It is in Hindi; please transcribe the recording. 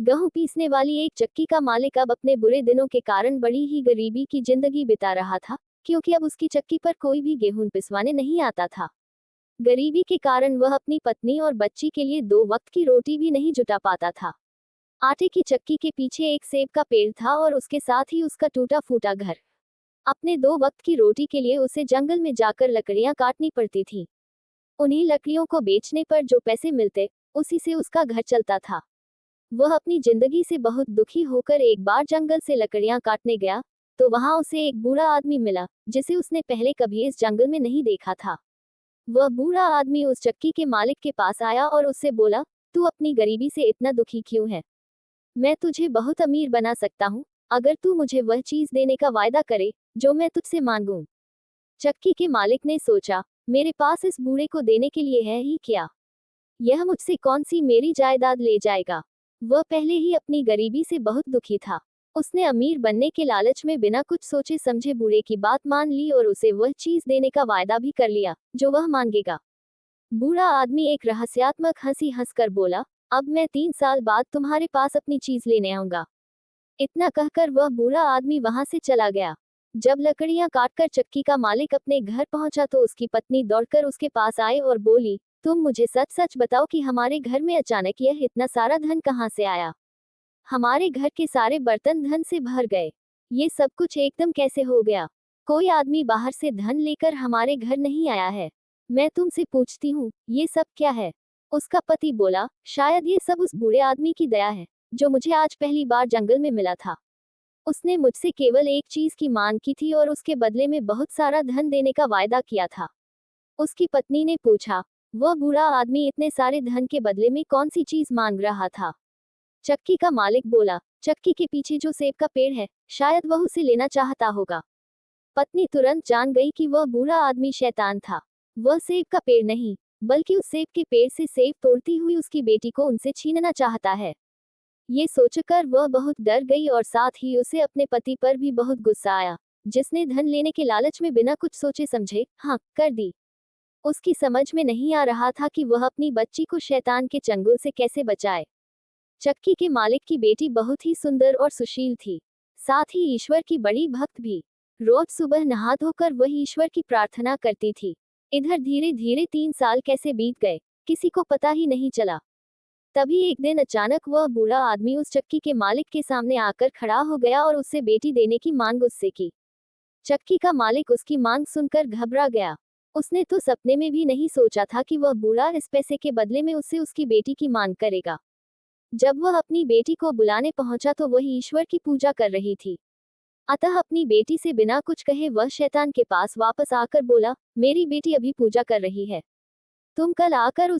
गेहूं पीसने वाली एक चक्की का मालिक अब अपने बुरे दिनों के कारण बड़ी ही गरीबी की जिंदगी बिता रहा था, क्योंकि अब उसकी चक्की पर कोई भी गेहूं पिसवाने नहीं आता था। गरीबी के कारण वह अपनी पत्नी और बच्ची के लिए 2 वक्त की रोटी भी नहीं जुटा पाता था। आटे की चक्की के पीछे एक सेब का पेड़ था और उसके साथ ही उसका टूटा फूटा घर। अपने 2 वक्त की रोटी के लिए उसे जंगल में जाकर लकड़ियां काटनी पड़ती थी। उन्हीं लकड़ियों को बेचने पर जो पैसे मिलते, उसी से उसका घर चलता था। वह अपनी जिंदगी से बहुत दुखी होकर एक बार जंगल से लकड़ियां काटने गया, तो वहां उसे एक बूढ़ा आदमी मिला, जिसे उसने पहले कभी इस जंगल में नहीं देखा था। वह बूढ़ा आदमी उस चक्की के मालिक के पास आया और उससे बोला, तू अपनी गरीबी से इतना दुखी क्यों है? मैं तुझे बहुत अमीर बना सकता हूँ, अगर तू मुझे वह चीज देने का वायदा करे, जो मैं तुझसे मांगूं। चक्की के मालिक ने सोचा, मेरे पास इस बूढ़े को देने के लिए है ही क्या? यह मुझसे कौन सी मेरी जायदाद ले जाएगा? वह पहले ही अपनी गरीबी से बहुत दुखी था। उसने अमीर बनने के लालच में बिना कुछ सोचे समझे बूढ़े की बात मान ली और उसे वह चीज देने का वायदा भी कर लिया, जो वह मांगेगा। बूढ़ा आदमी एक रहस्यात्मक हंसी हंसकर बोला, अब मैं 3 साल बाद तुम्हारे पास अपनी चीज लेने आऊंगा। इतना कहकर वह बूढ़ा आदमी वहां से चला गया। जब लकड़ियां काटकर चक्की का मालिक अपने घर पहुंचा तो उसकी पत्नी दौड़कर उसके पास आई और बोली, तुम मुझे सच सच बताओ कि हमारे घर में अचानक यह इतना सारा धन कहाँ से आया? हमारे घर के सारे बर्तन धन से भर गए। ये सब कुछ एकदम कैसे हो गया? कोई आदमी बाहर से धन लेकर हमारे घर नहीं आया है। मैं तुमसे पूछती हूँ, ये सब क्या है? उसका पति बोला, शायद ये सब उस बूढ़े आदमी की दया है, जो मुझे आज पहली बार जंगल में मिला था। उसने मुझसे केवल एक चीज की मांग की थी और उसके बदले में बहुत सारा धन देने का वायदा किया था। उसकी पत्नी ने पूछा, वह बूढ़ा आदमी इतने सारे धन के बदले में कौन सी चीज मांग रहा था? चक्की का मालिक बोला, चक्की के पीछे जो सेब का पेड़ है, शायद वह उसे लेना चाहता होगा। पत्नी तुरंत जान गई कि वह बूढ़ा आदमी शैतान था। वह सेब का पेड़ नहीं, बल्कि उस सेब के पेड़ से सेब तोड़ती हुई उसकी बेटी को उनसे छीनना चाहता है। ये सोचकर वह बहुत डर गई और साथ ही उसे अपने पति पर भी बहुत गुस्सा आया, जिसने धन लेने के लालच में बिना कुछ सोचे समझे हाँ कर दी। उसकी समझ में नहीं आ रहा था कि वह अपनी बच्ची को शैतान के चंगुल से कैसे बचाए। चक्की के मालिक की बेटी बहुत ही सुंदर और सुशील थी, साथ ही ईश्वर की बड़ी भक्त भी। रोज सुबह नहा धोकर वह ईश्वर की प्रार्थना करती थी। इधर धीरे धीरे 3 साल कैसे बीत गए, किसी को पता ही नहीं चला। तभी एक दिन अचानक वह बूढ़ा आदमी उस चक्की के मालिक के सामने आकर खड़ा हो गया और उससे बेटी देने की मांग उससे की। चक्की का मालिक उसकी मांग सुनकर घबरा गया। उसने तो सपने में भी नहीं सोचा था कि वह बूढ़ा इस पैसे के बदले में उससे उसकी बेटी की मांग करेगा। जब वह अपनी बेटी को बुलाने पहुंचा तो वह ईश्वर की पूजा कर रही थी। अतः अपनी बेटी से बिना कुछ कहे वह शैतान के पास वापस आकर बोला, मेरी बेटी अभी पूजा कर रही है, तुम कल आकर